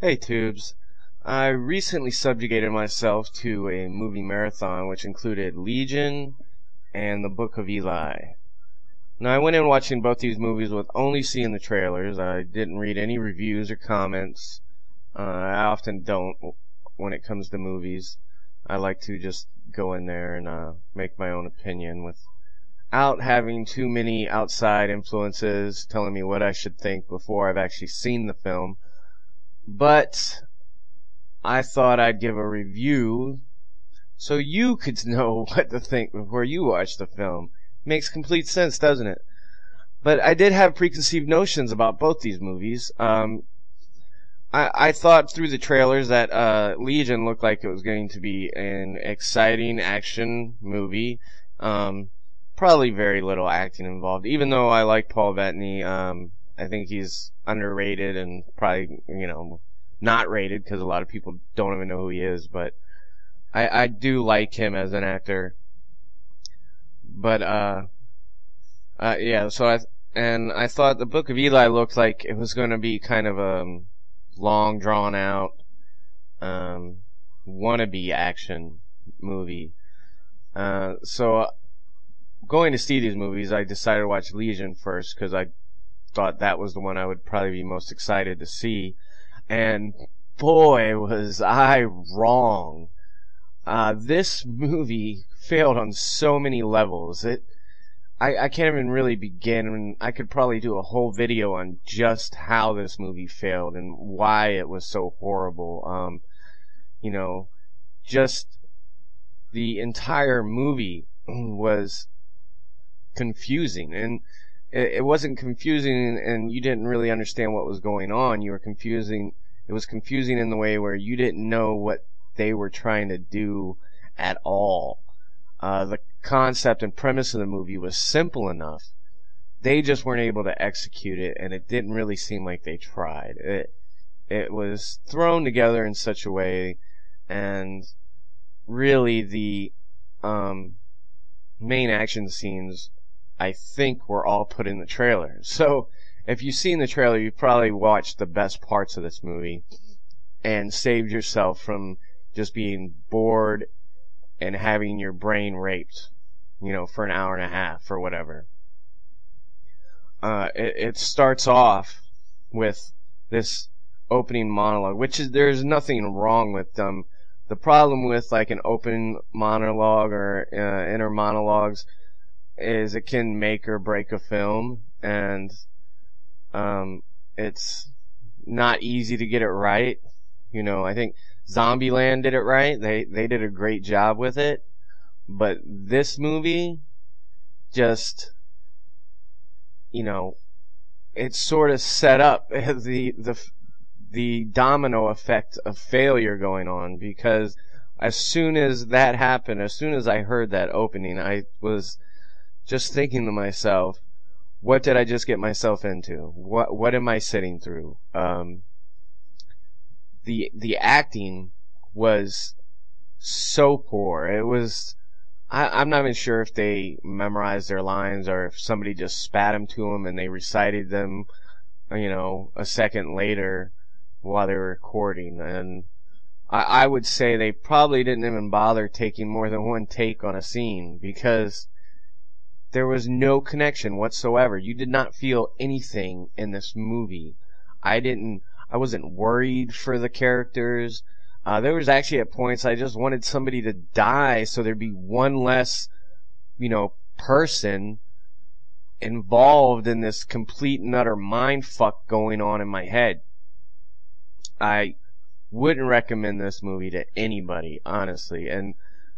Hey Tubes. I recently subjugated myself to a movie marathon which included Legion and The Book of Eli. Now I went in watching both these movies with only seeing the trailers. I didn't read any reviews or comments. I often don't when it comes to movies. I like to just go in there and make my own opinion without having too many outside influences telling me what I should think before I've actually seen the film. But I thought I'd give a review so you could know what to think before you watch the film. Makes complete sense, doesn't it? But I did have preconceived notions about both these movies. I thought through the trailers that Legion looked like it was going to be an exciting action movie. Probably very little acting involved. Even though I like Paul Bettany, I think he's underrated and probably, not rated because a lot of people don't even know who he is. But I do like him as an actor. But yeah. So I thought the Book of Eli looked like it was going to be kind of a long, drawn out wannabe action movie. So going to see these movies, I decided to watch Legion first because I thought that was the one I would probably be most excited to see. And boy, was I wrong. This movie failed on so many levels. I can't even really begin. I could probably do a whole video on just how this movie failed and why it was so horrible. Just the entire movie was confusing, and it wasn't confusing and you didn't really understand what was going on. It was confusing in the way where you didn't know what they were trying to do at all. The concept and premise of the movie was simple enough. They just weren't able to execute it, and it didn't really seem like they tried. It was thrown together in such a way, and really the main action scenes, I think, were all put in the trailer. So if you've seen the trailer, you've probably watched the best parts of this movie and saved yourself from just being bored and having your brain raped, for an hour and a half or whatever. It starts off with this opening monologue, there's nothing wrong with them. The problem with like an open monologue or inner monologues is it can make or break a film, and it's not easy to get it right. I think Zombieland did it right. They did a great job with it. But this movie just, it sort of set up the domino effect of failure going on, because as soon as that happened, as soon as I heard that opening, I was just thinking to myself, what did I just get myself into? What am I sitting through? The acting was so poor. It was, I'm not even sure if they memorized their lines or if somebody just spat them to them and they recited them, a second later while they were recording. And I would say they probably didn't even bother taking more than one take on a scene, because there was no connection whatsoever. You did not feel anything in this movie. I wasn't worried for the characters. There was actually at points I just wanted somebody to die so there'd be one less, person involved in this complete and utter mind fuck going on in my head. I wouldn't recommend this movie to anybody, honestly. And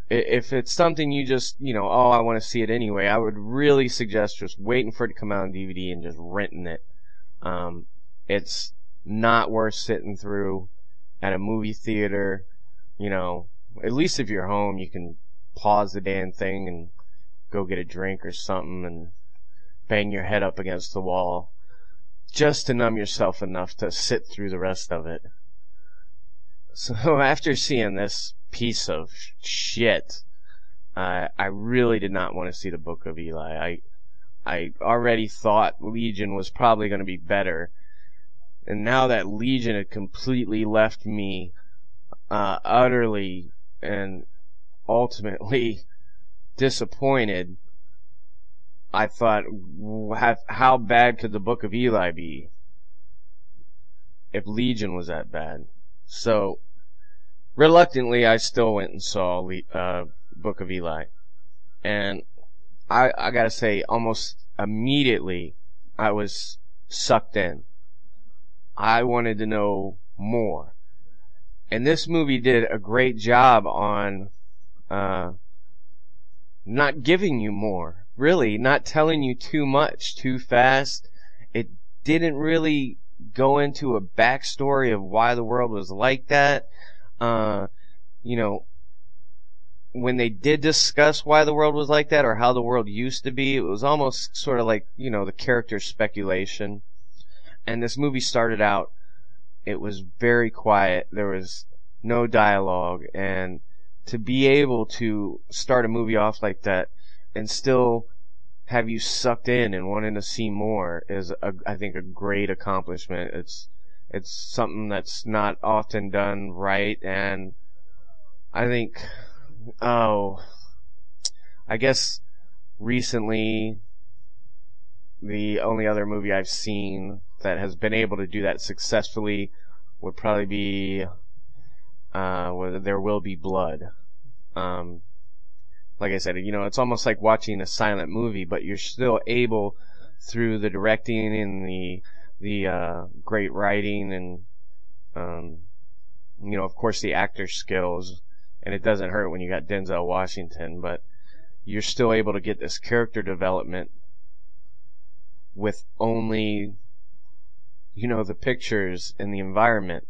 if it's something you just, I want to see it anyway, I would really suggest just waiting for it to come out on DVD and just renting it. It's not worth sitting through at a movie theater. At least if you're home, you can pause the damn thing and go get a drink or something and bang your head up against the wall just to numb yourself enough to sit through the rest of it. So after seeing this piece of shit, I really did not want to see the Book of Eli. I already thought Legion was probably going to be better. And now that Legion had completely left me utterly and ultimately disappointed, I thought, how bad could the Book of Eli be if Legion was that bad? So, reluctantly, I still went and saw Book of Eli. And I gotta say, almost immediately, I was sucked in. I wanted to know more. And this movie did a great job on not giving you more. Really, not telling you too much too fast. It didn't really go into a backstory of why the world was like that. You know, when they did discuss why the world was like that or how the world used to be, it was almost sort of like, the character speculation. And this movie started out, it was very quiet. There was no dialogue. And to be able to start a movie off like that and still have you sucked in and wanting to see more is, I think, a great accomplishment. It's something that's not often done right. And I think, I guess recently the only other movie I've seen that has been able to do that successfully would probably be There Will Be Blood. Like I said, it's almost like watching a silent movie, but you're still able, through the directing and the great writing and of course the actor skills, and it doesn't hurt when you got Denzel Washington, but you're still able to get this character development with only the pictures and the environment,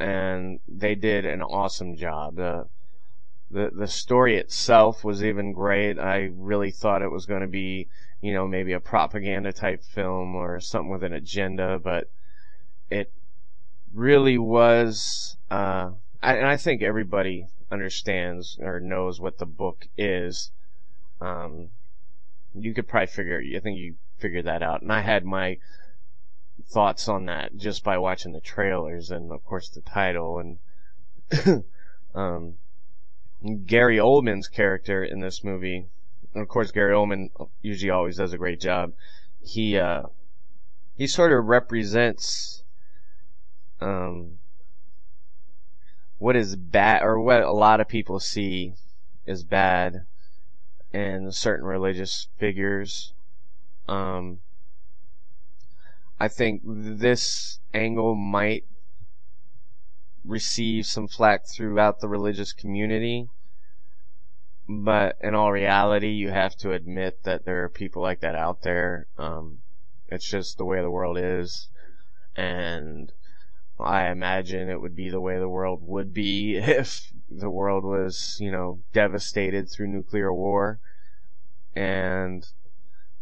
and they did an awesome job. The story itself was even great. I really thought it was going to be maybe a propaganda type film or something with an agenda, but it really was and I think everybody understands or knows what the book is. You could probably I think you figured that out, and I had my thoughts on that just by watching the trailers and of course the title. And Gary Oldman's character in this movie, and of course Gary Oldman usually always does a great job. He sort of represents what is bad, or what a lot of people see as bad in certain religious figures. I think this angle might receive some flack throughout the religious community, but in all reality, you have to admit that there are people like that out there. It's just the way the world is, and I imagine it would be the way the world would be if the world was, devastated through nuclear war. And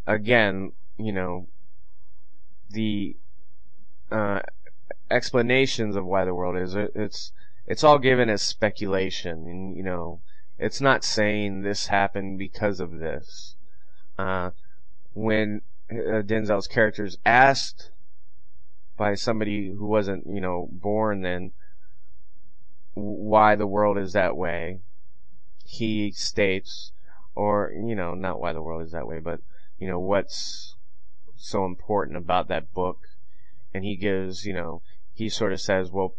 again, the explanations of why the world is, it's all given as speculation, and it's not saying this happened because of this. When Denzel's character is asked by somebody who wasn't, born then, why the world is that way, he states, or, not why the world is that way, but, what's so important about that book. And he gives, he sort of says, well,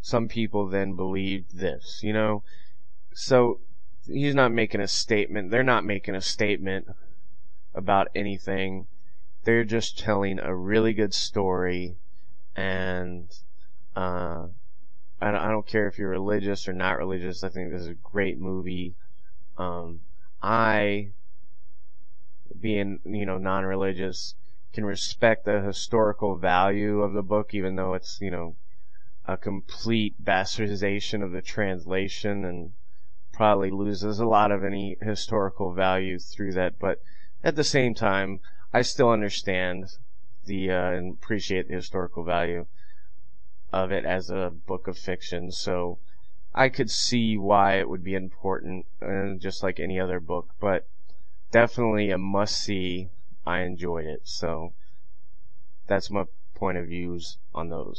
some people then believed this, So he's not making a statement. They're not making a statement about anything. They're just telling a really good story. And I don't care if you're religious or not religious. I think this is a great movie. I, being, non-religious, can respect the historical value of the book, even though it's, a complete bastardization of the translation and probably loses a lot of any historical value through that. But at the same time, I still understand and appreciate the historical value of it as a book of fiction. So I could see why it would be important, just like any other book, but definitely a must-see. I enjoyed it. So that's my point of views on those.